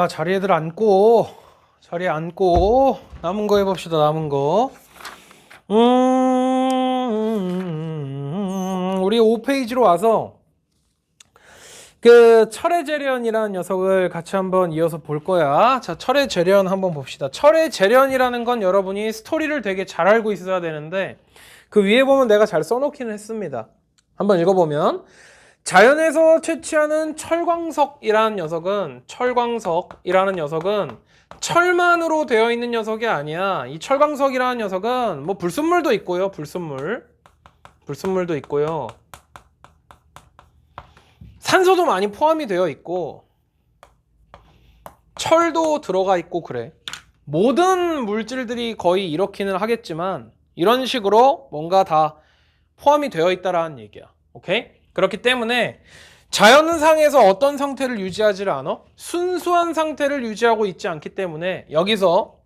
자리에들 자리에 앉고 남은 거 해봅시다. 남은 거. 우리 5페이지로 와서 그 철의 재련이라는 녀석을 같이 한번 이어서 볼 거야. 자, 철의 재련 한번 봅시다. 철의 재련이라는 건 여러분이 스토리를 되게 잘 알고 있어야 되는데 그 위에 보면 내가 잘 써놓기는 했습니다. 한번 읽어보면 자연에서 채취하는 철광석이라는 녀석은 철만으로 되어 있는 녀석이 아니야. 이 철광석이라는 녀석은 뭐 불순물도 있고요. 불순물도 있고요. 산소도 많이 포함이 되어 있고 철도 들어가 있고 그래. 모든 물질들이 거의 이렇기는 하겠지만 이런 식으로 뭔가 다 포함이 되어 있다라는 얘기야. 오케이? 그렇기 때문에 자연상에서 어떤 상태를 유지하지 않아? 순수한 상태를 유지하고 있지 않기 때문에 여기서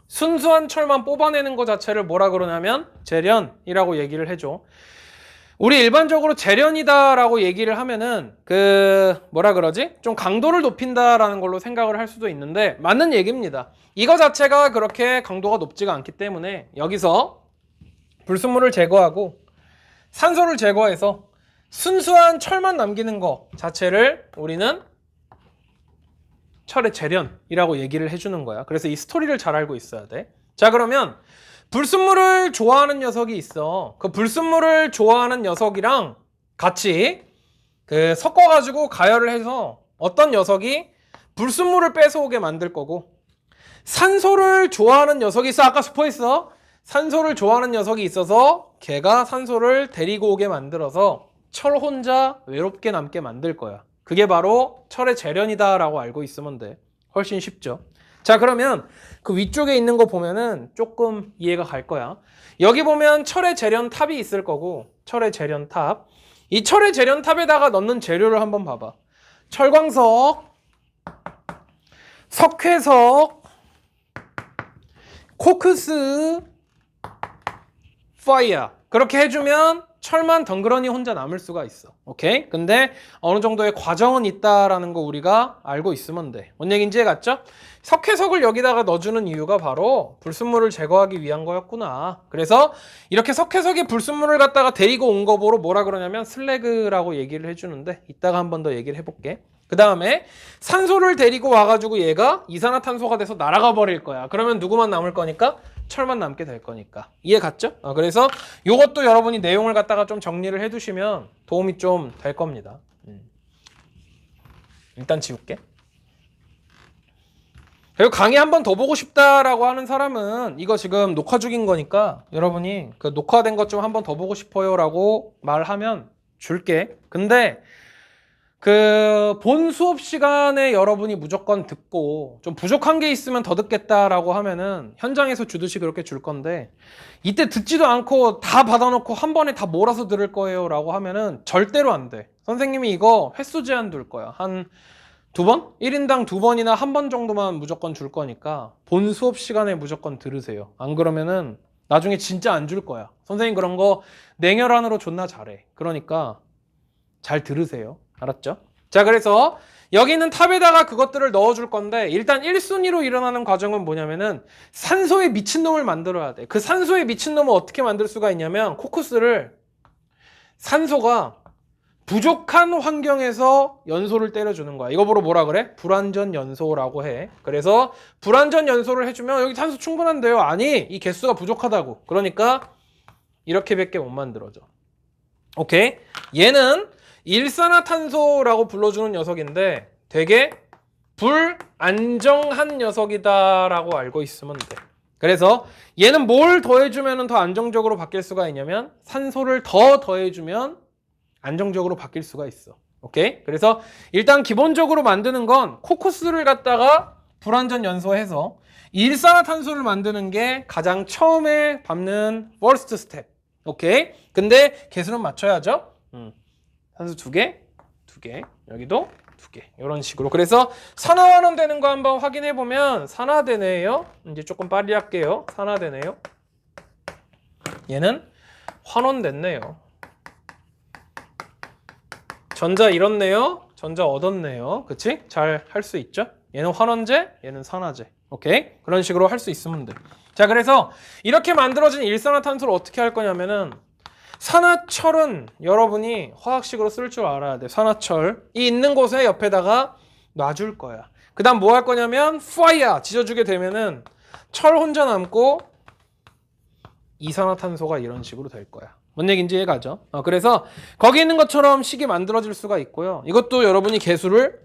순수한 철만 뽑아내는 것 자체를 뭐라 그러냐면 재련이라고 얘기를 해줘. 우리 일반적으로 재련이다라고 얘기를 하면은 좀 강도를 높인다라는 걸로 생각을 할 수도 있는데 맞는 얘기입니다. 이거 자체가 그렇게 강도가 높지가 않기 때문에 여기서 불순물을 제거하고 산소를 제거해서 순수한 철만 남기는 것 자체를 우리는 철의 재련이라고 얘기를 해주는 거야. 그래서 이 스토리를 잘 알고 있어야 돼. 자, 그러면 불순물을 좋아하는 녀석이 있어. 그 불순물을 좋아하는 녀석이랑 같이 섞어가지고 가열을 해서 어떤 녀석이 불순물을 뺏어오게 만들 거고 산소를 좋아하는 녀석이 있어. 아까 스포했어. 산소를 좋아하는 녀석이 있어서 걔가 산소를 데리고 오게 만들어서 철 혼자 외롭게 남게 만들 거야. 그게 바로 철의 재련이다라고 알고 있으면 돼. 훨씬 쉽죠. 자, 그러면 그 위쪽에 있는 거 보면은 조금 이해가 갈 거야. 여기 보면 철의 재련탑이 있을 거고 철의 재련탑. 이 철의 재련탑에다가 넣는 재료를 한번 봐봐. 철광석, 석회석, 코크스, 파이어. 그렇게 해주면 철만 덩그러니 혼자 남을 수가 있어. 오케이? 근데 어느 정도의 과정은 있다라는 거 우리가 알고 있으면 돼. 뭔 얘기인지 해갔죠? 석회석을 여기다가 넣어주는 이유가 바로 불순물을 제거하기 위한 거였구나. 그래서 이렇게 석회석이 불순물을 갖다가 데리고 온 거 보러 뭐라 그러냐면 슬래그라고 얘기를 해주는데 이따가 한 번 더 얘기를 해볼게. 그 다음에 산소를 데리고 와가지고 얘가 이산화탄소가 돼서 날아가 버릴 거야. 그러면 누구만 남을 거니까? 철만 남게 될 거니까. 이해 갔죠? 그래서 이것도 여러분이 내용을 갖다가 좀 정리를 해두시면 도움이 좀 될 겁니다. 일단 지울게. 그리고 강의 한 번 더 보고 싶다라고 하는 사람은 이거 지금 녹화 중인 거니까 여러분이 그 녹화된 것 좀 한 번 더 보고 싶어요 라고 말하면 줄게. 근데 본 수업 시간에 여러분이 무조건 듣고 좀 부족한 게 있으면 더 듣겠다라고 하면은 현장에서 주듯이 그렇게 줄 건데 이때 듣지도 않고 다 받아놓고 한 번에 다 몰아서 들을 거예요 라고 하면은 절대로 안 돼. 선생님이 이거 횟수 제한 둘 거야. 한 2번? 1인당 2번이나 한 번 정도만 무조건 줄 거니까 본 수업 시간에 무조건 들으세요. 안 그러면은 나중에 진짜 안 줄 거야. 선생님 그런 거 냉혈한으로 존나 잘해. 그러니까 잘 들으세요. 알았죠? 자, 그래서 여기 있는 탑에다가 그것들을 넣어줄 건데 일단 1순위로 일어나는 과정은 뭐냐면은 산소에 미친놈을 만들어야 돼. 그 산소에 미친놈을 어떻게 만들 수가 있냐면 코쿠스를 산소가 부족한 환경에서 연소를 때려주는 거야. 이거 보러 뭐라 그래? 불완전 연소라고 해. 그래서 불완전 연소를 해주면 여기 산소 충분한데요. 아니, 이 개수가 부족하다고. 그러니까 이렇게밖에 못 만들어져. 오케이? 얘는 일산화탄소라고 불러주는 녀석인데 되게 불안정한 녀석이다라고 알고 있으면 돼. 그래서 얘는 뭘 더해주면 더 안정적으로 바뀔 수가 있냐면 산소를 더 더해주면 안정적으로 바뀔 수가 있어. 오케이? 그래서 일단 기본적으로 만드는 건 코쿠스를 갖다가 불완전 연소해서 일산화탄소를 만드는 게 가장 처음에 밟는 first step. 오케이? 근데 개수는 맞춰야죠. 산소 2개, 2개, 여기도 2개. 이런 식으로. 그래서 산화환원 되는 거 한번 확인해 보면 산화되네요. 이제 조금 빨리 할게요. 산화되네요. 얘는 환원됐네요. 전자 잃었네요. 전자 얻었네요. 그치? 잘 할 수 있죠? 얘는 환원제, 얘는 산화제. 오케이? 그런 식으로 할 수 있으면 돼. 자, 그래서 이렇게 만들어진 일산화탄소를 어떻게 할 거냐면은 산화철은 여러분이 화학식으로 쓸 줄 알아야 돼. 산화철이 있는 곳에 옆에다가 놔줄 거야. 그 다음 뭐 할 거냐면 파이어 지져주게 되면은 철 혼자 남고 이산화탄소가 이런 식으로 될 거야. 뭔 얘기인지 이해가죠? 그래서 거기 있는 것처럼 식이 만들어질 수가 있고요. 이것도 여러분이 개수를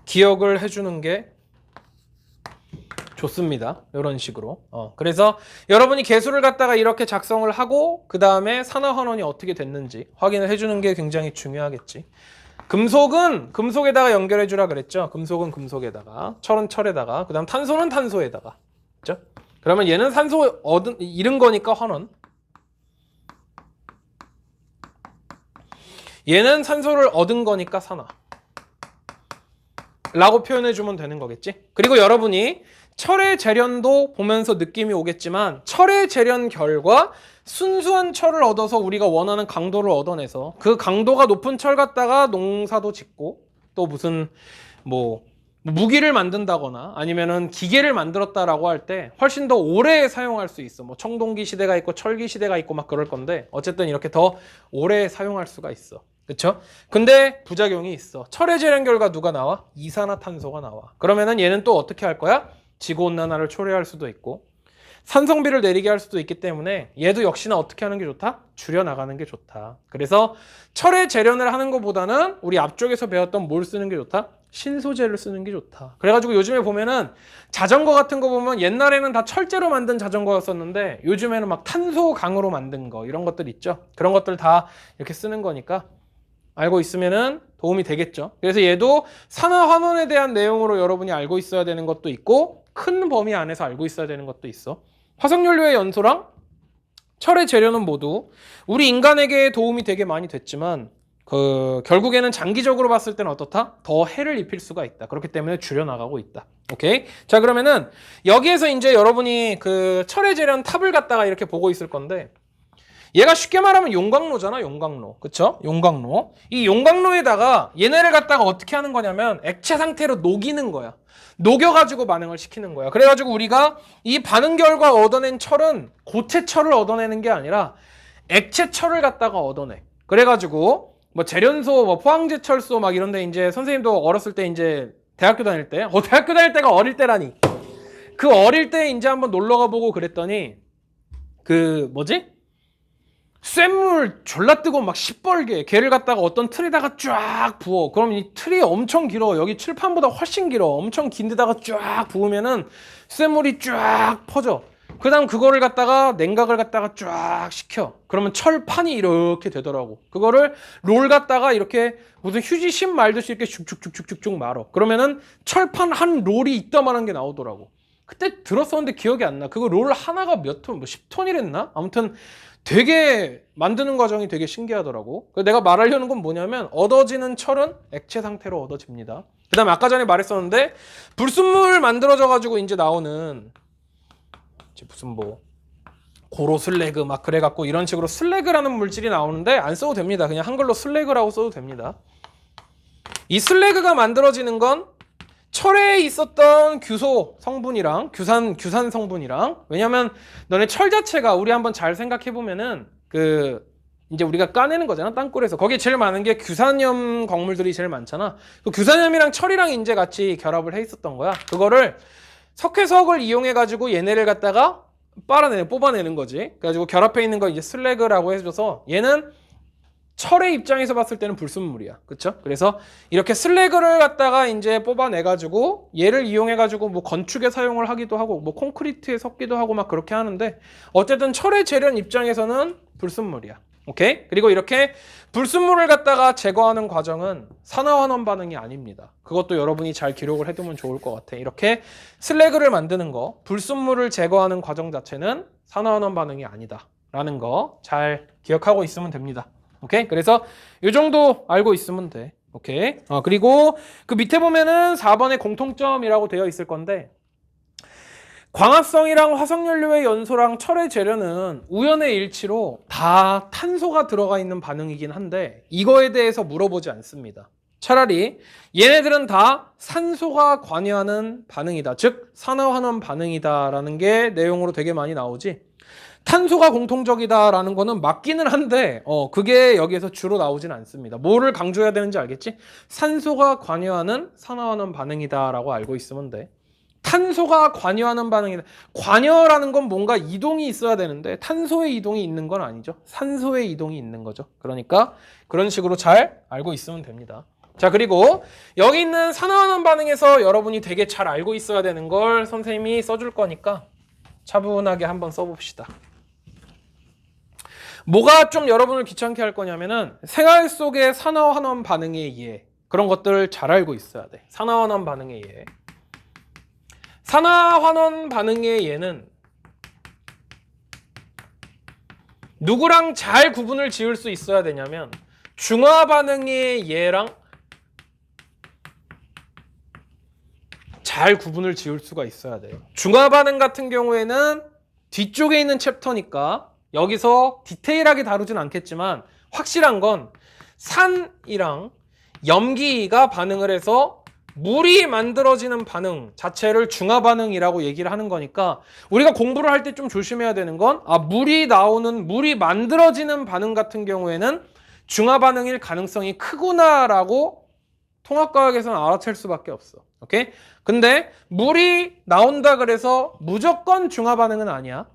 기억을 해주는 게 좋습니다. 이런 식으로. 그래서 여러분이 개수를 갖다가 이렇게 작성을 하고 그 다음에 산화환원이 어떻게 됐는지 확인을 해주는 게 굉장히 중요하겠지. 금속은 금속에다가 연결해 주라 그랬죠. 금속은 금속에다가, 철은 철에다가, 그 다음 탄소는 탄소에다가. 그렇죠? 그러면 얘는 산소 잃은 거니까 환원. 얘는 산소를 얻은 거니까 산화. 라고 표현해 주면 되는 거겠지. 그리고 여러분이 철의 재련도 보면서 느낌이 오겠지만 철의 재련 결과 순수한 철을 얻어서 우리가 원하는 강도를 얻어내서 그 강도가 높은 철 갖다가 농사도 짓고 또 무슨 뭐 무기를 만든다거나 아니면은 기계를 만들었다라고 할 때 훨씬 더 오래 사용할 수 있어. 뭐 청동기 시대가 있고 철기 시대가 있고 막 그럴 건데 어쨌든 이렇게 더 오래 사용할 수가 있어. 그쵸? 근데 부작용이 있어. 철의 재련 결과 누가 나와? 이산화탄소가 나와. 그러면은 얘는 또 어떻게 할 거야? 지구온난화를 초래할 수도 있고 산성비를 내리게 할 수도 있기 때문에 얘도 역시나 어떻게 하는 게 좋다? 줄여나가는 게 좋다. 그래서 철의 재련을 하는 것보다는 우리 앞쪽에서 배웠던 뭘 쓰는 게 좋다? 신소재를 쓰는 게 좋다. 그래가지고 요즘에 보면은 자전거 같은 거 보면 옛날에는 다 철제로 만든 자전거였었는데 요즘에는 막 탄소강으로 만든 거 이런 것들 있죠. 그런 것들 다 이렇게 쓰는 거니까 알고 있으면은 도움이 되겠죠. 그래서 얘도 산화환원에 대한 내용으로 여러분이 알고 있어야 되는 것도 있고 큰 범위 안에서 알고 있어야 되는 것도 있어. 화석연료의 연소랑 철의 재료는 모두 우리 인간에게 도움이 되게 많이 됐지만 결국에는 장기적으로 봤을 때는 어떻다? 더 해를 입힐 수가 있다. 그렇기 때문에 줄여나가고 있다. 오케이? 자, 그러면은 여기에서 이제 여러분이 그 철의 재련 탑을 갖다가 이렇게 보고 있을 건데 얘가 쉽게 말하면 용광로잖아, 용광로. 그쵸? 용광로. 이 용광로에다가 얘네를 갖다가 어떻게 하는 거냐면 액체 상태로 녹이는 거야. 녹여가지고 반응을 시키는 거야. 그래가지고 우리가 이 반응 결과 얻어낸 철은 고체 철을 얻어내는 게 아니라 액체 철을 갖다가 얻어내. 그래가지고 뭐 재련소, 뭐 포항제철소 막 이런데 이제 선생님도 어렸을 때 이제 대학교 다닐 때, 대학교 다닐 때가 어릴 때라니. 그 어릴 때 이제 한번 놀러 가보고 그랬더니 쇳물 졸라 뜨고 막 시뻘게 걔를 갖다가 어떤 틀에다가 쫙 부어. 그럼 이 틀이 엄청 길어. 여기 칠판보다 훨씬 길어. 엄청 긴 데다가 쫙 부으면은 쇳물이 쫙 퍼져. 그 다음 그거를 갖다가 냉각을 갖다가 쫙 시켜. 그러면 철판이 이렇게 되더라고. 그거를 롤 갖다가 이렇게 무슨 휴지심 말듯이 이렇게 쭉쭉쭉쭉쭉 말어. 그러면은 철판 한 롤이 이따만한 게 나오더라고. 그때 들었었는데 기억이 안 나. 그거 롤 하나가 몇 톤, 뭐 10톤이랬나? 아무튼 되게 만드는 과정이 되게 신기하더라고. 내가 말하려는 건 뭐냐면 얻어지는 철은 액체 상태로 얻어집니다. 그 다음에 아까 전에 말했었는데 불순물 만들어져 가지고 이제 나오는 무슨 뭐 고로 슬래그 막 그래갖고 이런 식으로 슬래그라는 물질이 나오는데 안 써도 됩니다. 그냥 한글로 슬래그라고 써도 됩니다. 이 슬래그가 만들어지는 건 철에 있었던 규소 성분이랑 규산 성분이랑 왜냐면 너네 철 자체가 우리 한번 잘 생각해 보면은 이제 우리가 까내는 거잖아 땅굴에서 거기에 제일 많은 게 규산염 광물들이 제일 많잖아. 그 규산염이랑 철이랑 이제 같이 결합을 해 있었던 거야. 그거를 석회석을 이용해 가지고 얘네를 갖다가 뽑아내는 거지. 그래가지고 결합해 있는 거 이제 슬래그라고 해줘서 얘는 철의 입장에서 봤을 때는 불순물이야. 그쵸? 그래서 이렇게 슬래그를 갖다가 이제 뽑아내가지고 얘를 이용해가지고 뭐 건축에 사용을 하기도 하고 뭐 콘크리트에 섞기도 하고 막 그렇게 하는데 어쨌든 철의 재련 입장에서는 불순물이야. 오케이? 그리고 이렇게 불순물을 갖다가 제거하는 과정은 산화환원 반응이 아닙니다. 그것도 여러분이 잘 기록을 해두면 좋을 것 같아. 이렇게 슬래그를 만드는 거, 불순물을 제거하는 과정 자체는 산화환원 반응이 아니다. 라는 거 잘 기억하고 있으면 됩니다. 오케이? 그래서 이 정도 알고 있으면 돼. 오케이? 그리고 그 밑에 보면은 4번에 공통점이라고 되어 있을 건데 광합성이랑 화석연료의 연소랑 철의 재련은 우연의 일치로 다 탄소가 들어가 있는 반응이긴 한데 이거에 대해서 물어보지 않습니다. 차라리 얘네들은 다 산소가 관여하는 반응이다. 즉 산화환원 반응이다라는 게 내용으로 되게 많이 나오지. 탄소가 공통적이다라는 거는 맞기는 한데 그게 여기에서 주로 나오진 않습니다. 뭐를 강조해야 되는지 알겠지? 산소가 관여하는 산화환원 반응이다라고 알고 있으면 돼. 탄소가 관여하는 반응이다. 관여라는 건 뭔가 이동이 있어야 되는데 탄소의 이동이 있는 건 아니죠. 산소의 이동이 있는 거죠. 그러니까 그런 식으로 잘 알고 있으면 됩니다. 자, 그리고 여기 있는 산화환원 반응에서 여러분이 되게 잘 알고 있어야 되는 걸 선생님이 써줄 거니까 차분하게 한번 써봅시다. 뭐가 좀 여러분을 귀찮게 할 거냐면은 생활 속의 산화환원 반응의 이해, 그런 것들 잘 알고 있어야 돼. 산화환원 반응의 이해. 산화환원 반응의 예는 누구랑 잘 구분을 지을 수 있어야 되냐면 중화 반응의 예랑 잘 구분을 지을 수가 있어야 돼요. 중화 반응 같은 경우에는 뒤쪽에 있는 챕터니까 여기서 디테일하게 다루진 않겠지만 확실한 건 산이랑 염기가 반응을 해서 물이 만들어지는 반응 자체를 중화 반응이라고 얘기를 하는 거니까 우리가 공부를 할 때 좀 조심해야 되는 건 물이 만들어지는 반응 같은 경우에는 중화 반응일 가능성이 크구나라고 통합과학에서는 알아챌 수밖에 없어. 오케이? 근데 물이 나온다 그래서 무조건 중화 반응은 아니야.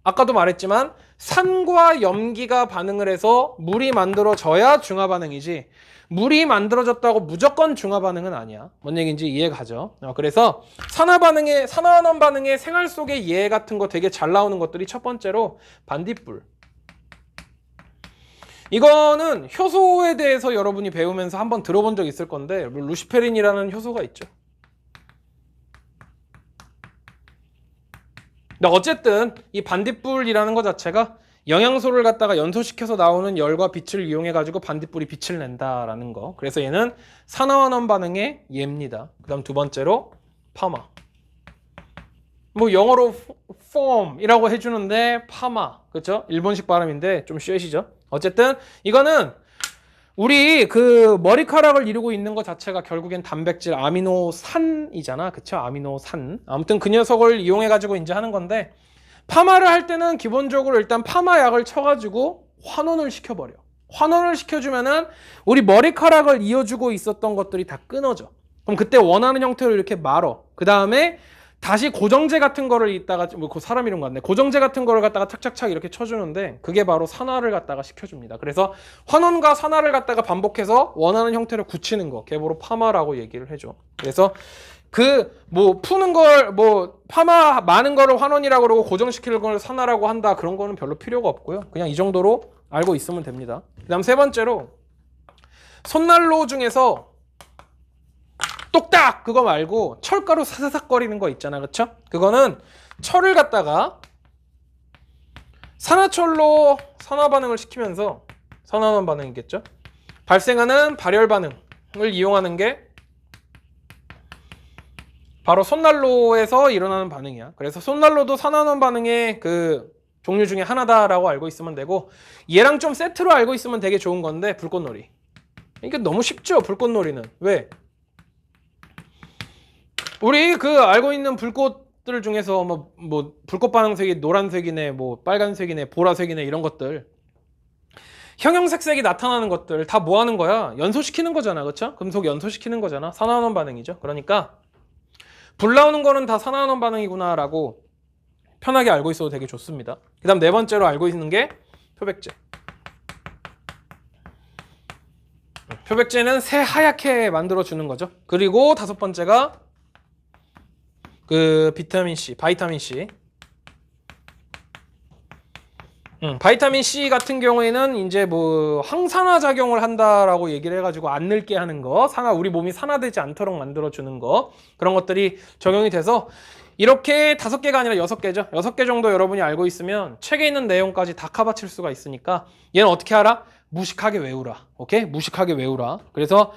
아까도 말했지만 산과 염기가 반응을 해서 물이 만들어져야 중화 반응이지 물이 만들어졌다고 무조건 중화 반응은 아니야. 뭔 얘기인지 이해가죠? 그래서 산화환원 반응의 생활 속의 예 같은 거 되게 잘 나오는 것들이 첫 번째로 반딧불. 이거는 효소에 대해서 여러분이 배우면서 한번 들어본 적 있을 건데 루시페린이라는 효소가 있죠. 근데 어쨌든 이 반딧불이라는 것 자체가 영양소를 갖다가 연소시켜서 나오는 열과 빛을 이용해 가지고 반딧불이 빛을 낸다라는 거. 그래서 얘는 산화환원 반응의 예입니다. 그다음 두 번째로 파마. 뭐 영어로 form이라고 해주는데 파마, 그렇죠? 일본식 발음인데 좀 쉐시죠. 어쨌든 이거는 우리 그 머리카락을 이루고 있는 것 자체가 결국엔 단백질 아미노산이잖아, 그쵸? 아미노산. 아무튼 그 녀석을 이용해 가지고 이제 하는 건데 파마를 할 때는 기본적으로 일단 파마약을 쳐가지고 환원을 시켜버려. 환원을 시켜주면은 우리 머리카락을 이어주고 있었던 것들이 다 끊어져. 그럼 그때 원하는 형태로 이렇게 말어. 그 다음에 다시 고정제 같은 거를 이따가 그 사람 이름 같네. 고정제 같은 거를 갖다가 착착착 이렇게 쳐주는데 그게 바로 산화를 갖다가 시켜줍니다. 그래서 환원과 산화를 갖다가 반복해서 원하는 형태로 굳히는 거, 걔 바로 파마라고 얘기를 해줘. 그래서 푸는 걸 파마 많은 거를 환원이라고 그러고 고정시키는 걸 산화라고 한다, 그런 거는 별로 필요가 없고요. 그냥 이 정도로 알고 있으면 됩니다. 그다음 세 번째로 손난로 중에서 똑딱 그거 말고 철가루 사사삭거리는 거 있잖아, 그쵸? 그거는 철을 갖다가 산화철로 산화 반응을 시키면서 산화환원 반응이겠죠? 발생하는 발열 반응을 이용하는 게 바로 손난로에서 일어나는 반응이야. 그래서 손난로도 산화환원 반응의 그 종류 중에 하나다라고 알고 있으면 되고, 얘랑 좀 세트로 알고 있으면 되게 좋은 건데 불꽃놀이. 이게 너무 쉽죠, 불꽃놀이는. 왜? 우리 그 알고 있는 불꽃들 중에서 뭐 불꽃 반응색이 노란색이네, 뭐 빨간색이네, 보라색이네, 이런 것들 형형색색이 나타나는 것들 다 뭐 하는 거야? 연소시키는 거잖아, 그렇죠? 금속 연소시키는 거잖아. 산화환원 반응이죠. 그러니까 불 나오는 거는 다 산화환원 반응이구나 라고 편하게 알고 있어도 되게 좋습니다. 그 다음 네 번째로 알고 있는 게 표백제. 표백제는 새하얗게 만들어주는 거죠. 그리고 다섯 번째가 그 비타민 C, 바이타민 C. 바이타민 C 같은 경우에는 이제 뭐 항산화 작용을 한다라고 얘기를 해가지고 안 늙게 하는 거, 우리 몸이 산화되지 않도록 만들어주는 거, 그런 것들이 적용이 돼서 이렇게 5개가 아니라 6개죠. 6개 정도 여러분이 알고 있으면 책에 있는 내용까지 다 커버칠 수가 있으니까 얘는 어떻게 알아? 무식하게 외우라. 오케이? 무식하게 외우라. 그래서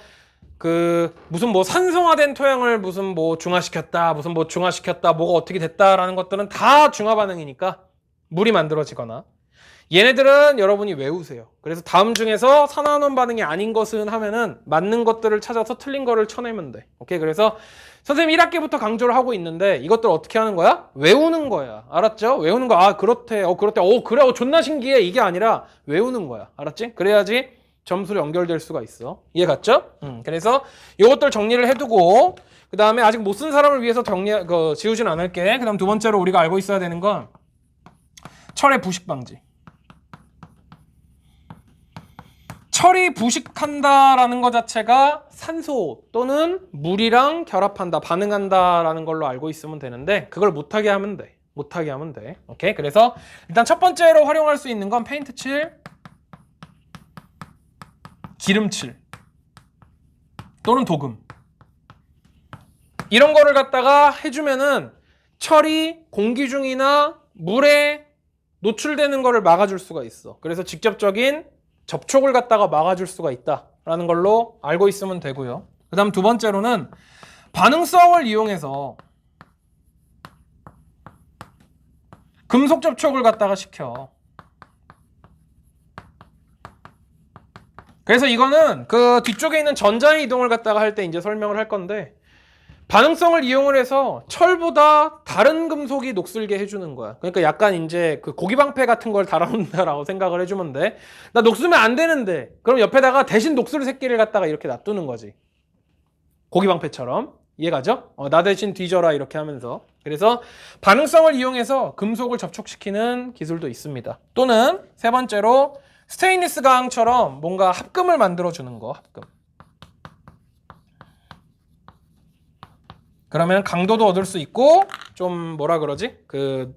무슨 뭐 산성화된 토양을 무슨 뭐 중화시켰다, 무슨 뭐 중화시켰다, 뭐가 어떻게 됐다라는 것들은 다 중화 반응이니까 물이 만들어지거나, 얘네들은 여러분이 외우세요. 그래서 다음 중에서 산화환원 반응이 아닌 것은 하면은 맞는 것들을 찾아서 틀린 거를 쳐내면 돼. 오케이? 그래서 선생님 1학기부터 강조를 하고 있는데 이것들 어떻게 하는 거야? 외우는 거야. 알았죠? 외우는 거. 아, 그렇대. 그렇대. 그래. 존나 신기해. 이게 아니라 외우는 거야. 알았지? 그래야지 점수로 연결될 수가 있어. 이해 갔죠? 그래서 이것들 정리를 해두고 그 다음에 아직 못 쓴 사람을 위해서 지우진 않을게. 그 다음 두 번째로 우리가 알고 있어야 되는 건 철의 부식 방지. 철이 부식한다라는 것 자체가 산소 또는 물이랑 결합한다, 반응한다라는 걸로 알고 있으면 되는데 그걸 못하게 하면 돼. 못하게 하면 돼. 오케이? 그래서 일단 첫 번째로 활용할 수 있는 건 페인트 칠, 기름칠 또는 도금. 이런 거를 갖다가 해주면은 철이 공기 중이나 물에 노출되는 거를 막아줄 수가 있어. 그래서 직접적인 접촉을 갖다가 막아줄 수가 있다라는 걸로 알고 있으면 되고요. 그 다음 두 번째로는 반응성을 이용해서 금속 접촉을 갖다가 시켜. 그래서 이거는 그 뒤쪽에 있는 전자의 이동을 갖다가 할 때 이제 설명을 할 건데 반응성을 이용을 해서 철보다 다른 금속이 녹슬게 해주는 거야. 그러니까 약간 이제 그 고기방패 같은 걸 달아놓는다라고 생각을 해주면 돼. 나 녹슬면 안 되는데 그럼 옆에다가 대신 녹슬 새끼를 갖다가 이렇게 놔두는 거지. 고기방패처럼. 이해가죠? 나 대신 뒤져라 이렇게 하면서. 그래서 반응성을 이용해서 금속을 접촉시키는 기술도 있습니다. 또는 세 번째로 스테인리스 강처럼 뭔가 합금을 만들어주는 거. 합금. 그러면 강도도 얻을 수 있고 좀 뭐라 그러지? 그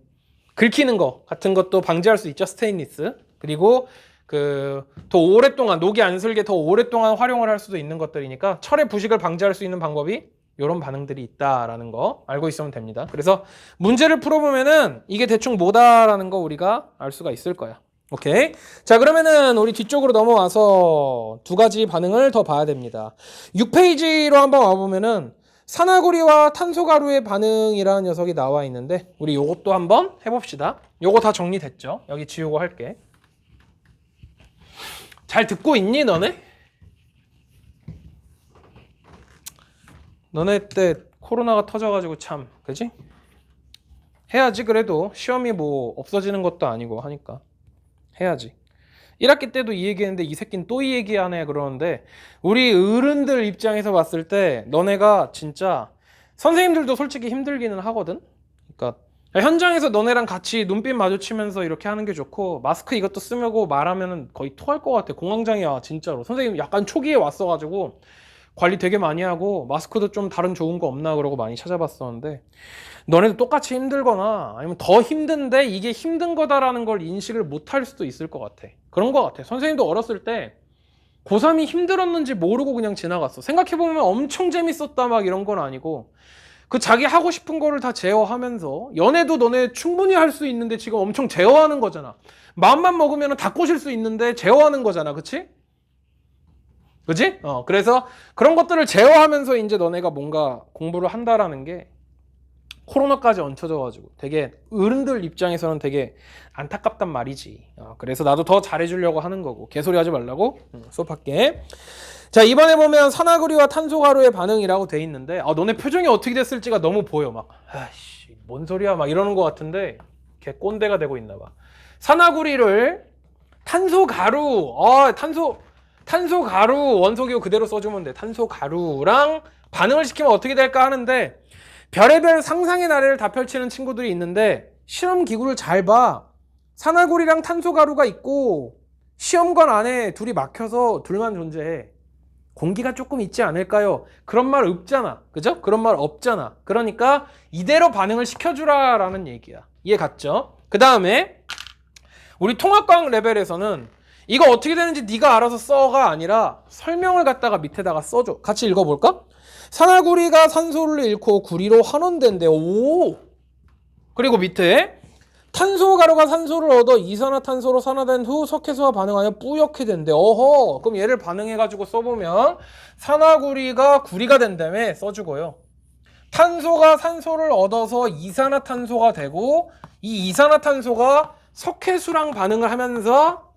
긁히는 거 같은 것도 방지할 수 있죠. 스테인리스. 그리고 그 더 오랫동안 녹이 안 슬게 더 오랫동안 활용을 할 수도 있는 것들이니까 철의 부식을 방지할 수 있는 방법이 이런 반응들이 있다라는 거 알고 있으면 됩니다. 그래서 문제를 풀어보면은 이게 대충 뭐다라는 거 우리가 알 수가 있을 거야. 오케이. 자, 그러면은 우리 뒤쪽으로 넘어와서 두 가지 반응을 더 봐야 됩니다. 6페이지로 한번 와보면은 산화구리와 탄소가루의 반응이라는 녀석이 나와 있는데 우리 요것도 한번 해봅시다. 요거 다 정리됐죠? 여기 지우고 할게. 잘 듣고 있니 너네? 너네 때 코로나가 터져가지고 참 그지? 해야지. 그래도 시험이 뭐 없어지는 것도 아니고 하니까 해야지. 1학기 때도 이 얘기했는데 이 새끼는 또 이 얘기하네 그러는데 우리 어른들 입장에서 봤을 때 너네가 진짜 선생님들도 솔직히 힘들기는 하거든. 그러니까 현장에서 너네랑 같이 눈빛 마주치면서 이렇게 하는 게 좋고 마스크 이것도 쓰려고 말하면 거의 토할 것 같아. 공황장애야 진짜로. 선생님 약간 초기에 왔어가지고 관리 되게 많이 하고 마스크도 좀 다른 좋은 거 없나 그러고 많이 찾아봤었는데 너네도 똑같이 힘들거나 아니면 더 힘든데 이게 힘든 거다라는 걸 인식을 못할 수도 있을 것 같아. 그런 것 같아. 선생님도 어렸을 때 고3이 힘들었는지 모르고 그냥 지나갔어. 생각해보면 엄청 재밌었다 막 이런 건 아니고 그 자기 하고 싶은 거를 다 제어하면서 연애도 너네 충분히 할 수 있는데 지금 엄청 제어하는 거잖아. 마음만 먹으면 다 꼬실 수 있는데 제어하는 거잖아. 그치? 그치? 그래서 그런 것들을 제어하면서 이제 너네가 뭔가 공부를 한다라는 게 코로나까지 얹혀져가지고 되게 어른들 입장에서는 되게 안타깝단 말이지. 그래서 나도 더 잘해주려고 하는 거고 개소리 하지 말라고 수업할게. 자, 이번에 보면 산화구리와 탄소가루의 반응이라고 돼 있는데 너네 표정이 어떻게 됐을지가 너무 보여. 막 아이씨 뭔 소리야 막 이러는 것 같은데 개 꼰대가 되고 있나 봐. 산화구리를 탄소가루 탄소가루 원소기호 그대로 써주면 돼. 탄소가루랑 반응을 시키면 어떻게 될까 하는데 별의별 상상의 나래를 다 펼치는 친구들이 있는데 실험 기구를 잘 봐. 산화구리랑 탄소가루가 있고 시험관 안에 둘이 막혀서 둘만 존재해. 공기가 조금 있지 않을까요? 그런 말 없잖아. 그죠? 그런 말 없잖아. 그러니까 이대로 반응을 시켜주라 라는 얘기야. 이해 갔죠? 그 다음에 우리 통합과학 레벨에서는 이거 어떻게 되는지 네가 알아서 써가 아니라 설명을 갖다가 밑에다가 써줘. 같이 읽어볼까? 산화구리가 산소를 잃고 구리로 환원된대. 오. 그리고 밑에 탄소가루가 산소를 얻어 이산화탄소로 산화된 후 석회수와 반응하여 뿌옇게 된대. 어허. 그럼 얘를 반응해가지고 써보면 산화구리가 구리가 된다며 써주고요. 탄소가 산소를 얻어서 이산화탄소가 되고 이 이산화탄소가 석회수랑 반응을 하면서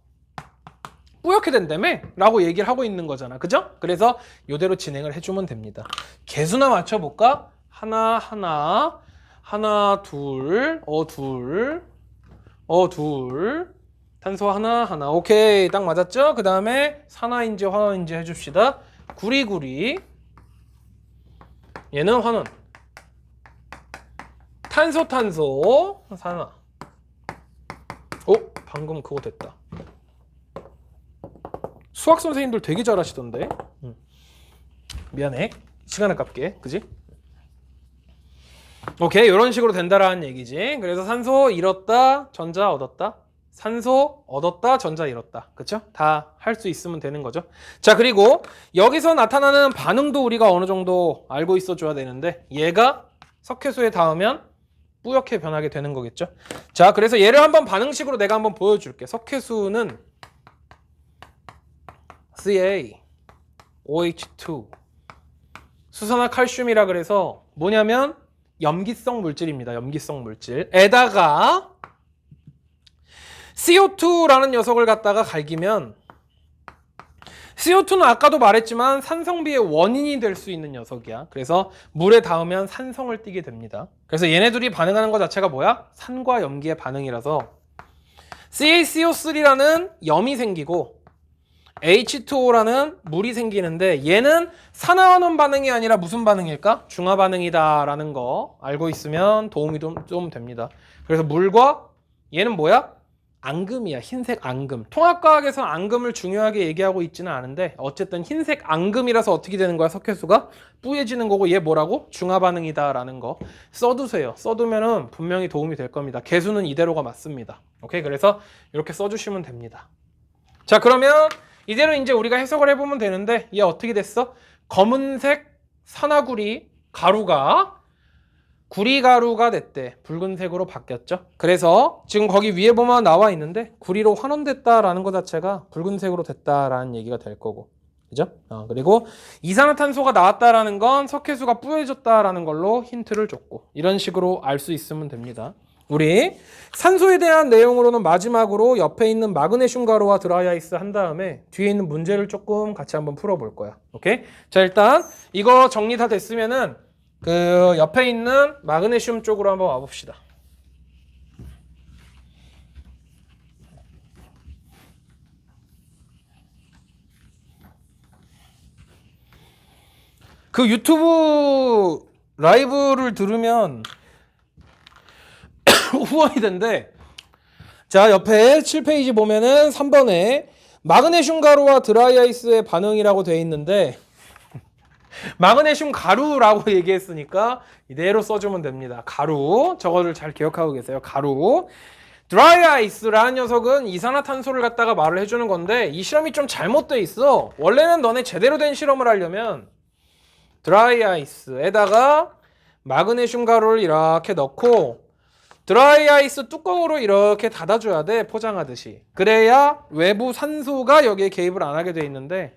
뿌옇게 된다며? 라고 얘기를 하고 있는 거잖아. 그죠? 그래서 이대로 진행을 해주면 됩니다. 개수나 맞춰볼까? 하나, 하나, 하나, 둘, 둘, 둘. 탄소 하나, 하나. 오케이. 딱 맞았죠? 그 다음에 산화인지 환원인지 해줍시다. 구리구리. 얘는 환원. 탄소, 탄소. 산화. 방금 그거 됐다. 수학 선생님들 되게 잘하시던데. 미안해. 시간 아깝게. 그지? 오케이. 이런 식으로 된다라는 얘기지. 그래서 산소 잃었다, 전자 얻었다. 산소 얻었다, 전자 잃었다. 그쵸? 다 할 수 있으면 되는 거죠. 자, 그리고 여기서 나타나는 반응도 우리가 어느 정도 알고 있어 줘야 되는데, 얘가 석회수에 닿으면 뿌옇게 변하게 되는 거겠죠. 자, 그래서 얘를 한번 반응식으로 내가 한번 보여줄게. 석회수는 CaOH2 수산화칼슘이라 그래서 뭐냐면 염기성 물질입니다. 염기성 물질. 에다가 CO2라는 녀석을 갖다가 갈기면, CO2는 아까도 말했지만 산성비의 원인이 될 수 있는 녀석이야. 그래서 물에 닿으면 산성을 띠게 됩니다. 그래서 얘네들이 반응하는 것 자체가 뭐야? 산과 염기의 반응이라서 CaCO3라는 염이 생기고 H2O라는 물이 생기는데, 얘는 산화환원 반응이 아니라 무슨 반응일까? 중화 반응이다라는 거 알고 있으면 도움이 좀 됩니다. 그래서 물과 얘는 뭐야? 앙금이야. 흰색 앙금. 통합과학에서 앙금을 중요하게 얘기하고 있지는 않은데 어쨌든 흰색 앙금이라서 어떻게 되는 거야? 석회수가 뿌얘지는 거고, 얘 뭐라고? 중화 반응이다 라는 거 써두세요. 써두면은 분명히 도움이 될 겁니다. 개수는 이대로가 맞습니다. 오케이? 그래서 이렇게 써주시면 됩니다. 자, 그러면 이대로 이제 우리가 해석을 해보면 되는데, 얘 어떻게 됐어? 검은색 산화구리 가루가 구리가루가 됐대. 붉은색으로 바뀌었죠. 그래서 지금 거기 위에 보면 나와 있는데 구리로 환원됐다라는 것 자체가 붉은색으로 됐다라는 얘기가 될 거고, 그죠? 그리고 이산화탄소가 나왔다라는 건 석회수가 뿌얘졌다라는 걸로 힌트를 줬고, 이런 식으로 알 수 있으면 됩니다. 우리 산소에 대한 내용으로는 마지막으로 옆에 있는 마그네슘 가루와 드라이아이스 한 다음에 뒤에 있는 문제를 조금 같이 한번 풀어볼 거야. 오케이? 자, 일단 이거 정리 다 됐으면은 그 옆에 있는 마그네슘 쪽으로 한번 와봅시다. 그 유튜브 라이브를 들으면 후원이 된대. 자, 옆에 7페이지 보면은 3번에 마그네슘 가루와 드라이아이스의 반응이라고 돼 있는데, 마그네슘 가루라고 얘기했으니까 이대로 써주면 됩니다. 가루. 저거를 잘 기억하고 계세요. 가루. 드라이아이스라는 녀석은 이산화탄소를 갖다가 말을 해주는 건데, 이 실험이 좀 잘못돼 있어. 원래는 너네 제대로 된 실험을 하려면 드라이아이스에다가 마그네슘 가루를 이렇게 넣고 드라이아이스 뚜껑으로 이렇게 닫아줘야 돼. 포장하듯이. 그래야 외부 산소가 여기에 개입을 안 하게 돼 있는데,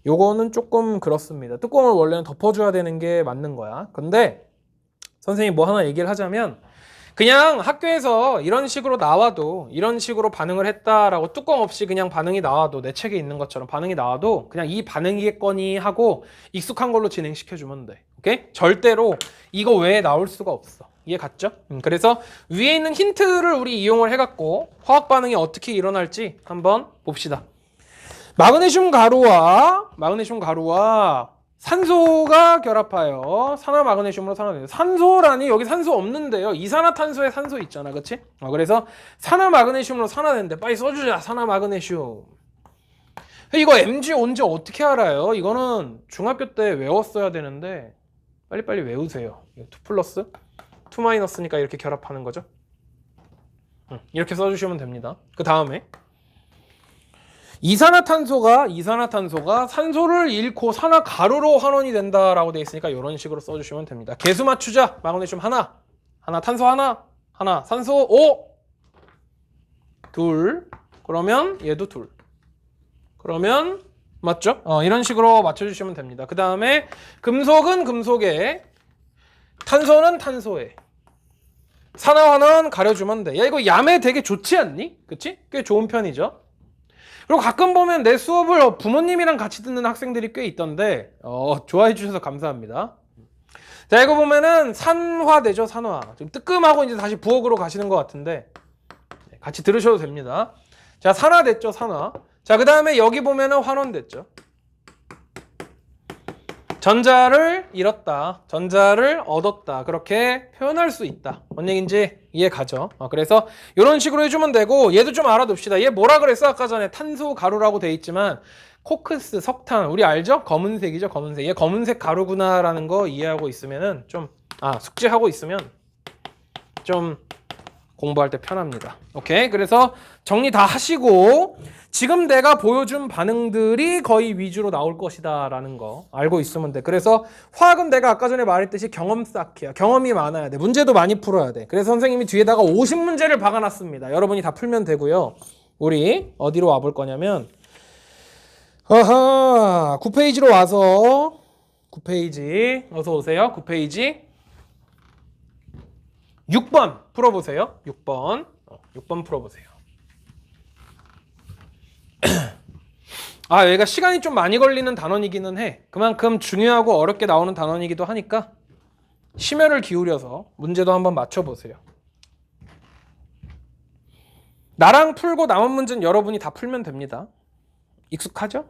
요거는 조금 그렇습니다. 뚜껑을 원래는 덮어줘야 되는 게 맞는 거야. 근데 선생님이 뭐 하나 얘기를 하자면, 그냥 학교에서 이런 식으로 나와도, 이런 식으로 반응을 했다라고 뚜껑 없이 그냥 반응이 나와도, 내 책에 있는 것처럼 반응이 나와도 그냥 이 반응이겠거니 하고 익숙한 걸로 진행시켜주면 돼. 오케이? 절대로 이거 외에 나올 수가 없어. 이해 갔죠? 그래서 위에 있는 힌트를 우리 이용을 해갖고 화학 반응이 어떻게 일어날지 한번 봅시다. 마그네슘 가루와 산소가 결합하여 산화 마그네슘으로 산화돼요. 산소라니 여기 산소 없는데요. 이산화탄소에 산소 있잖아, 그렇지? 그래서 산화 마그네슘으로 산화된대. 빨리 써주자. 산화 마그네슘. 이거 MG 온지 어떻게 알아요? 이거는 중학교 때 외웠어야 되는데 빨리빨리 외우세요. 2 플러스 2 마이너스니까 이렇게 결합하는 거죠. 이렇게 써주시면 됩니다. 그 다음에 이산화탄소가 산소를 잃고 산화 가루로 환원이 된다라고 되어 있으니까 이런 식으로 써주시면 됩니다. 개수 맞추자. 마그네슘 하나, 탄소 하나, 산소 5, 둘. 그러면 얘도 둘. 그러면 맞죠? 이런 식으로 맞춰주시면 됩니다. 그 다음에 금속은 금속에, 탄소는 탄소에. 산화환원 가려주면 돼. 야, 이거 야매 되게 좋지 않니? 그치? 꽤 좋은 편이죠. 그리고 가끔 보면 내 수업을 부모님이랑 같이 듣는 학생들이 꽤 있던데 좋아해 주셔서 감사합니다. 자, 이거 보면은 산화되죠, 산화. 좀 뜨끔하고 이제 다시 부엌으로 가시는 것 같은데 같이 들으셔도 됩니다. 자, 산화됐죠, 산화. 자, 그 다음에 여기 보면은 환원됐죠. 전자를 잃었다, 전자를 얻었다, 그렇게 표현할 수 있다. 뭔 얘기인지 이해 가죠? 그래서 이런 식으로 해주면 되고, 얘도 좀 알아둡시다. 얘 뭐라 그랬어? 아까 전에 탄소 가루라고 돼 있지만 코크스, 석탄, 우리 알죠? 검은색이죠, 검은색. 얘 검은색 가루구나라는 거 이해하고 있으면은 숙지하고 있으면 좀 공부할 때 편합니다. 오케이? 그래서 정리 다 하시고 지금 내가 보여준 반응들이 거의 위주로 나올 것이다 라는 거 알고 있으면 돼. 그래서 화학은 내가 아까 전에 말했듯이 경험 쌓기야. 경험이 많아야 돼. 문제도 많이 풀어야 돼. 그래서 선생님이 뒤에다가 50문제를 박아놨습니다. 여러분이 다 풀면 되고요. 우리 어디로 와볼 거냐면 9페이지로 와서 9페이지 어서 오세요. 9페이지 6번 풀어보세요. 6번 풀어보세요. 얘가 시간이 좀 많이 걸리는 단원이기는 해. 그만큼 중요하고 어렵게 나오는 단원이기도 하니까 심혈을 기울여서 문제도 한번 맞춰보세요. 나랑 풀고 남은 문제는 여러분이 다 풀면 됩니다. 익숙하죠?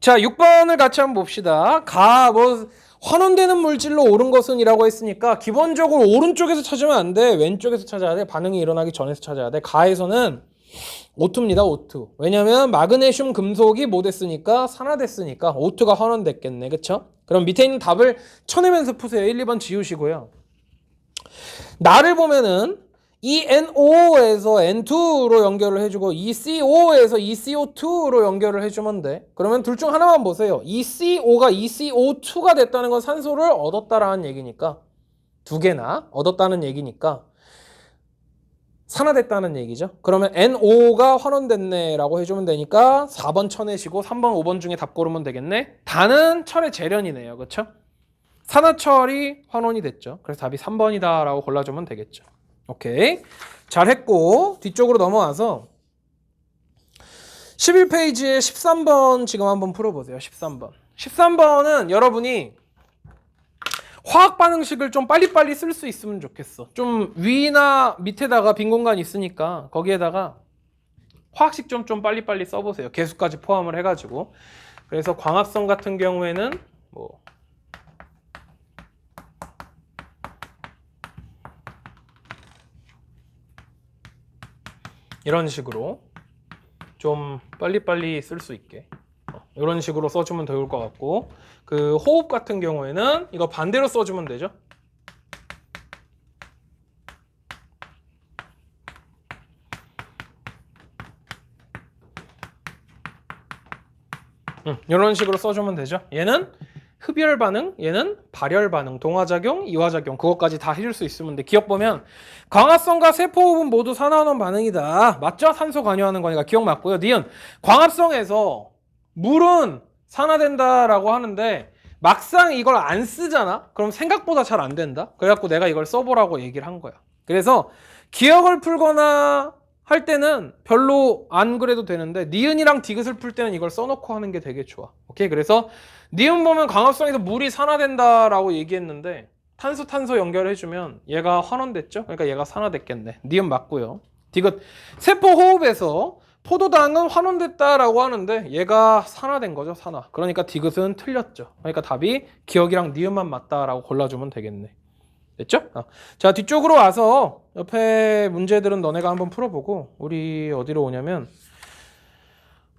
자, 6번을 같이 한번 봅시다. 환원되는 물질로 옳은 것은 이라고 했으니까 기본적으로 오른쪽에서 찾으면 안 돼. 왼쪽에서 찾아야 돼. 반응이 일어나기 전에서 찾아야 돼. 가에서는 O2입니다. O2. 왜냐면 마그네슘 금속이 뭐 됐으니까 산화됐으니까 O2가 환원됐겠네. 그쵸? 그럼 밑에 있는 답을 쳐내면서 푸세요. 1, 2번 지우시고요. 나를 보면은 이 NO에서 N2로 연결을 해주고 이 CO5에서 이 CO2로 연결을 해주면 돼. 그러면 둘 중 하나만 보세요. 이 CO가 이 CO2가 됐다는 건 산소를 얻었다라는 얘기니까, 두 개나 얻었다는 얘기니까 산화됐다는 얘기죠. 그러면 NO가 환원됐네 라고 해주면 되니까 4번 쳐내시고 3번 5번 중에 답 고르면 되겠네. 다는 철의 재련이네요. 그쵸? 산화철이 환원이 됐죠. 그래서 답이 3번이다 라고 골라주면 되겠죠. 오케이, 잘했고 뒤쪽으로 넘어와서 11페이지에 13번 지금 한번 풀어보세요. 13번은 여러분이 화학 반응식을 좀 빨리빨리 쓸 수 있으면 좋겠어. 좀 위나 밑에다가 빈 공간 있으니까 거기에다가 화학식 좀 빨리빨리 써보세요. 개수까지 포함을 해가지고. 그래서 광합성 같은 경우에는 이런 식으로 좀 빨리빨리 쓸 수 있게 이런 식으로 써주면 좋을 것 같고, 그 호흡 같은 경우에는 이거 반대로 써주면 되죠. 이런 식으로 써주면 되죠. 얘는 흡열 반응, 얘는 발열 반응, 동화작용, 이화작용, 그것까지 다 해줄 수 있으면 돼. 기억 보면 광합성과 세포호흡은 모두 산화환원 반응이다. 맞죠? 산소 관여하는 거니까 기억 맞고요. 니은 광합성에서 물은 산화된다라고 하는데 막상 이걸 안 쓰잖아? 그럼 생각보다 잘 안 된다? 그래갖고 내가 이걸 써보라고 얘기를 한 거야. 그래서 기억을 풀거나 할 때는 별로 안 그래도 되는데 니은이랑 디귿을 풀 때는 이걸 써놓고 하는 게 되게 좋아. 오케이? 그래서 니은 보면 광합성에서 물이 산화된다라고 얘기했는데 탄소 연결해주면 얘가 환원됐죠? 그러니까 얘가 산화됐겠네. 니은 맞고요. 디귿 세포 호흡에서 포도당은 환원됐다라고 하는데 얘가 산화된 거죠, 산화. 그러니까 디귿은 틀렸죠. 그러니까 답이 기억이랑 니은만 맞다라고 골라주면 되겠네. 됐죠? 자, 뒤쪽으로 와서 옆에 문제들은 너네가 한번 풀어보고 우리 어디로 오냐면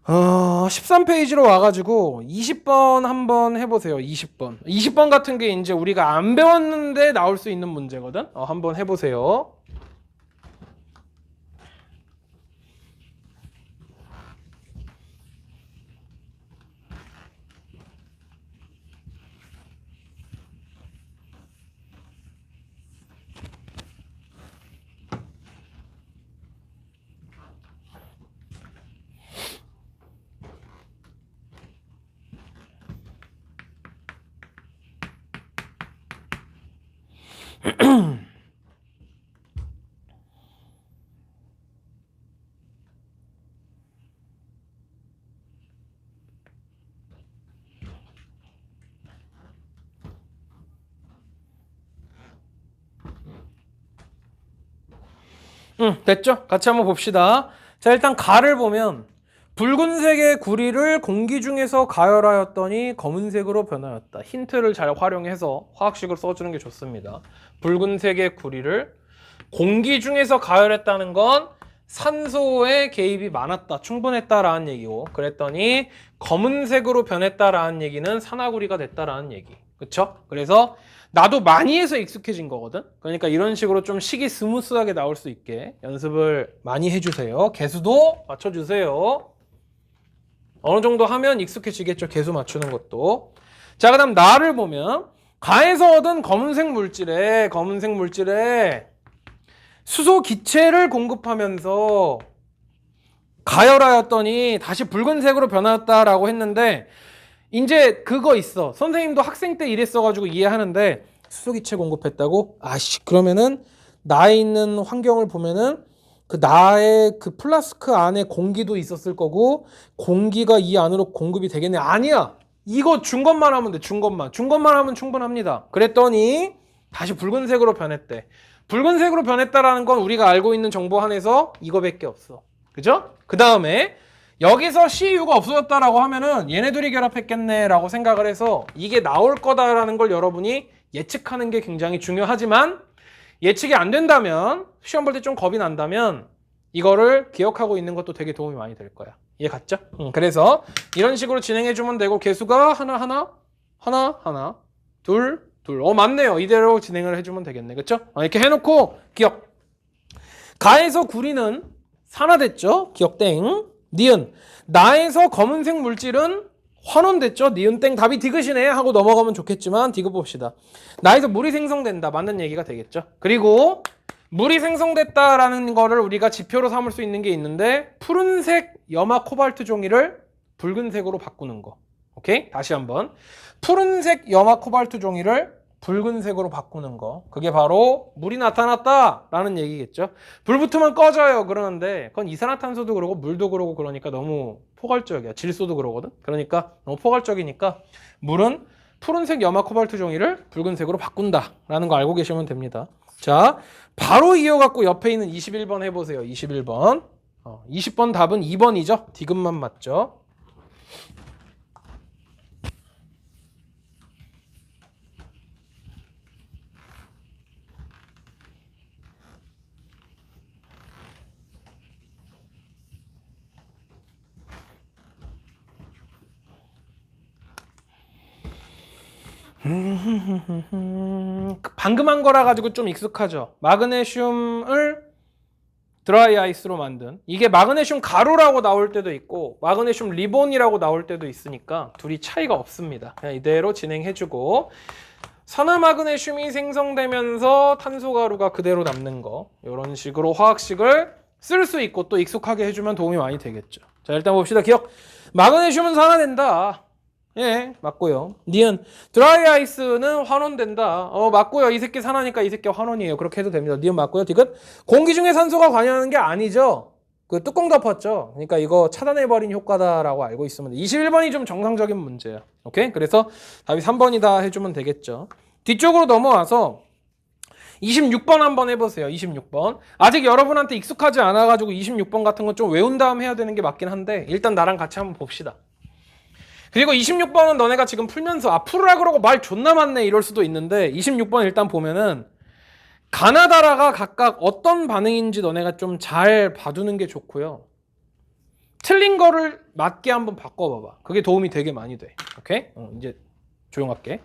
13페이지로 와가지고 20번 한번 해보세요. 20번 같은 게 이제 우리가 안 배웠는데 나올 수 있는 문제거든. 한번 해보세요. 됐죠? 같이 한번 봅시다. 자, 일단 가를 보면 붉은색의 구리를 공기 중에서 가열하였더니 검은색으로 변하였다. 힌트를 잘 활용해서 화학식을 써주는 게 좋습니다. 붉은색의 구리를 공기 중에서 가열했다는 건 산소의 개입이 많았다, 충분했다라는 얘기고, 그랬더니 검은색으로 변했다라는 얘기는 산화구리가 됐다라는 얘기. 그쵸? 그래서 나도 많이 해서 익숙해진 거거든. 그러니까 이런 식으로 좀 식이 스무스하게 나올 수 있게 연습을 많이 해주세요. 개수도 맞춰주세요. 어느 정도 하면 익숙해지겠죠, 개수 맞추는 것도. 자, 그 다음 나를 보면 가에서 얻은 검은색 물질에 수소 기체를 공급하면서 가열하였더니 다시 붉은색으로 변했다라고 했는데, 이제 그거 있어. 선생님도 학생 때 이랬어가지고 이해하는데, 수소 기체 공급했다고? 아씨, 그러면은 나에 있는 환경을 보면은 그 나의 그 플라스크 안에 공기도 있었을 거고, 공기가 이 안으로 공급이 되겠네. 아니야. 이거 준 것만 하면 돼. 준 것만 하면 충분합니다. 그랬더니 다시 붉은색으로 변했대. 붉은색으로 변했다라는 건 우리가 알고 있는 정보 안에서 이거밖에 없어. 그죠? 그 다음에 여기서 CU가 없어졌다라고 하면은 얘네들이 결합했겠네 라고 생각을 해서 이게 나올 거다라는 걸 여러분이 예측하는 게 굉장히 중요하지만, 예측이 안 된다면, 시험 볼 때 좀 겁이 난다면 이거를 기억하고 있는 것도 되게 도움이 많이 될 거야. 이해 갔죠? 그래서 이런 식으로 진행해 주면 되고, 개수가 하나, 둘. 맞네요. 이대로 진행을 해주면 되겠네. 그쵸? 이렇게 해놓고 기억. 가에서 구리는 산화됐죠? 기억 땡. 니은. 나에서 검은색 물질은 환원됐죠? 니은 땡. 답이 디귿이네 하고 넘어가면 좋겠지만 디귿 봅시다. 나에서 물이 생성된다. 맞는 얘기가 되겠죠? 그리고 물이 생성됐다라는 거를 우리가 지표로 삼을 수 있는 게 있는데, 푸른색 염화 코발트 종이를 붉은색으로 바꾸는 거. 오케이? 다시 한번. 푸른색 염화 코발트 종이를 붉은색으로 바꾸는 거. 그게 바로 물이 나타났다라는 얘기겠죠. 불 붙으면 꺼져요. 그러는데 그건 이산화탄소도 그러고 물도 그러고, 그러니까 너무 포괄적이야. 질소도 그러거든. 그러니까 너무 포괄적이니까 물은 푸른색 염화 코발트 종이를 붉은색으로 바꾼다라는 거 알고 계시면 됩니다. 자, 바로 이어갖고 옆에 있는 21번 해보세요. 21번. 20번 답은 2번이죠. 디귿만 맞죠. 방금 한 거라 가지고 좀 익숙하죠. 마그네슘을 드라이 아이스로 만든, 이게 마그네슘 가루라고 나올 때도 있고 마그네슘 리본이라고 나올 때도 있으니까 둘이 차이가 없습니다. 그냥 이대로 진행해주고, 산화마그네슘이 생성되면서 탄소가루가 그대로 남는 거, 이런 식으로 화학식을 쓸 수 있고 또 익숙하게 해주면 도움이 많이 되겠죠. 자, 일단 봅시다. 기억. 마그네슘은 산화된다. 예, 맞고요. 니은 드라이 아이스는 환원된다. 맞고요. 이 새끼 산화니까 이 새끼 환원이에요. 그렇게 해도 됩니다. 니은 맞고요. 디귿. 공기 중에 산소가 관여하는 게 아니죠. 그 뚜껑 덮었죠. 그러니까 이거 차단해버린 효과다라고 알고 있으면 돼. 21번이 좀 정상적인 문제야. 오케이? 그래서 답이 3번이다 해주면 되겠죠. 뒤쪽으로 넘어와서 26번 한번 해보세요. 26번. 아직 여러분한테 익숙하지 않아가지고 26번 같은 건 좀 외운 다음 해야 되는 게 맞긴 한데, 일단 나랑 같이 한번 봅시다. 그리고 26번은 너네가 지금 풀면서 풀으라 그러고 말 존나 많네 이럴 수도 있는데, 26번 일단 보면은 가나다라가 각각 어떤 반응인지 너네가 좀 잘 봐두는 게 좋고요. 틀린 거를 맞게 한번 바꿔봐봐. 그게 도움이 되게 많이 돼. 오케이? 이제 조용할게.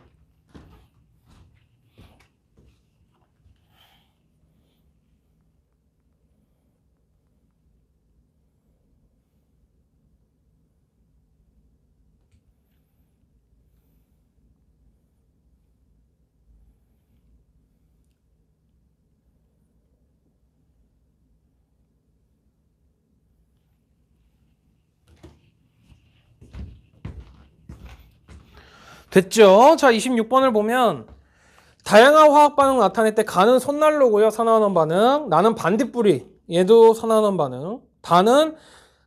됐죠? 자, 26번을 보면 다양한 화학 반응 나타낼 때 가는 손난로고요. 산화환원 반응. 나는 반딧불이. 얘도 산화환원 반응. 다는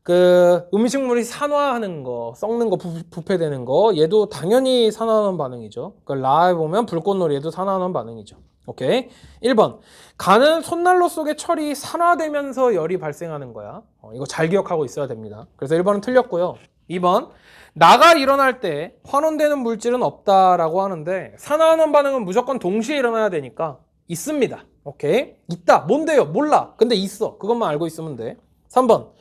그 음식물이 산화하는 거, 썩는 거, 부패되는 거. 얘도 당연히 산화환원 반응이죠. 그 라에 보면 불꽃놀이 얘도 산화환원 반응이죠. 오케이. 1번. 가는 손난로 속의 철이 산화되면서 열이 발생하는 거야. 이거 잘 기억하고 있어야 됩니다. 그래서 1번은 틀렸고요. 2번. 나가 일어날 때 환원되는 물질은 없다라고 하는데 산화환원 반응은 무조건 동시에 일어나야 되니까 있습니다. 오케이? 있다. 뭔데요? 몰라. 근데 있어. 그것만 알고 있으면 돼. 3번.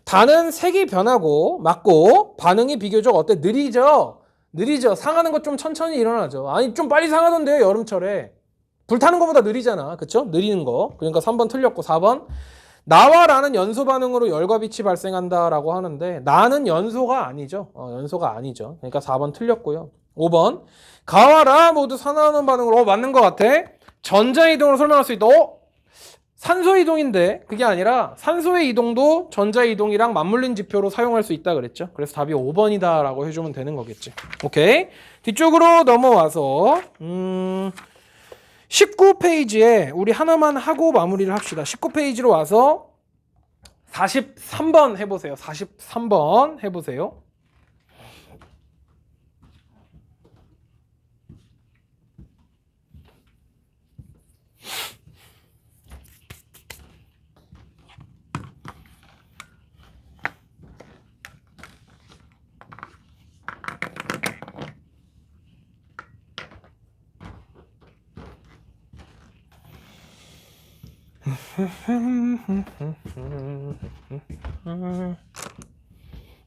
다는 색이 변하고 맞고 반응이 비교적 어때? 느리죠? 느리죠. 상하는 것 좀 천천히 일어나죠. 아니 좀 빨리 상하던데요, 여름철에. 불타는 것보다 느리잖아. 그쵸? 느리는 거. 그러니까 3번 틀렸고 4번. 나와 라는 연소 반응으로 열과 빛이 발생한다라고 하는데 나는 연소가 아니죠. 연소가 아니죠. 그러니까 4번 틀렸고요. 5번. 가와 라 모두 산화환원 반응으로 맞는 것 같아. 전자이동으로 설명할 수 있다. 산소 이동인데 그게 아니라 산소의 이동도 전자 이동이랑 맞물린 지표로 사용할 수 있다 그랬죠. 그래서 답이 5번이다 라고 해주면 되는 거겠지. 오케이. 뒤쪽으로 넘어와서 19페이지에 우리 하나만 하고 마무리를 합시다. 19페이지로 와서 43번 해보세요. 43번 해보세요.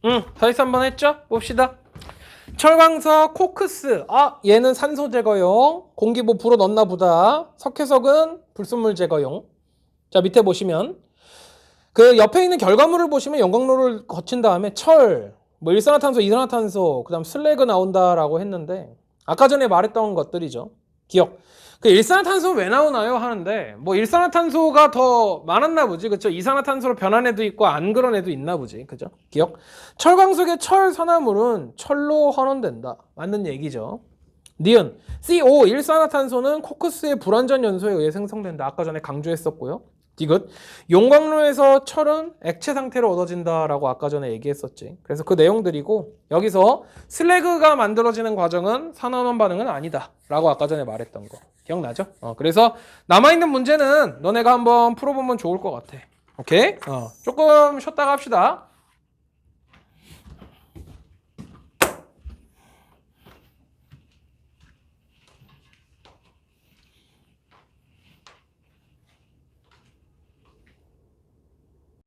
응, 43번 했죠? 봅시다. 철광석 코크스. 얘는 산소 제거용. 공기 뭐 불어 넣나 보다. 석회석은 불순물 제거용. 자, 밑에 보시면 그 옆에 있는 결과물을 보시면 영광로를 거친 다음에 철, 뭐 일산화탄소, 이산화탄소, 그다음 슬래그 나온다라고 했는데 아까 전에 말했던 것들이죠. 기억. 그 일산화탄소 왜 나오나요? 하는데 뭐 일산화탄소가 더 많았나 보지. 그쵸? 이산화탄소로 변한 애도 있고 안 그런 애도 있나 보지. 그죠? 기억. 철광석의 철 산화물은 철로 환원된다. 맞는 얘기죠. 니은 CO 일산화탄소는 코크스의 불완전 연소에 의해 생성된다. 아까 전에 강조했었고요. 디귿 용광로에서 철은 액체 상태로 얻어진다라고 아까 전에 얘기했었지. 그래서 그 내용들이고 여기서 슬래그가 만들어지는 과정은 산화환원 반응은 아니다 라고 아까 전에 말했던 거 기억나죠? 그래서 남아있는 문제는 너네가 한번 풀어보면 좋을 것 같아. 오케이? 조금 쉬었다가 합시다.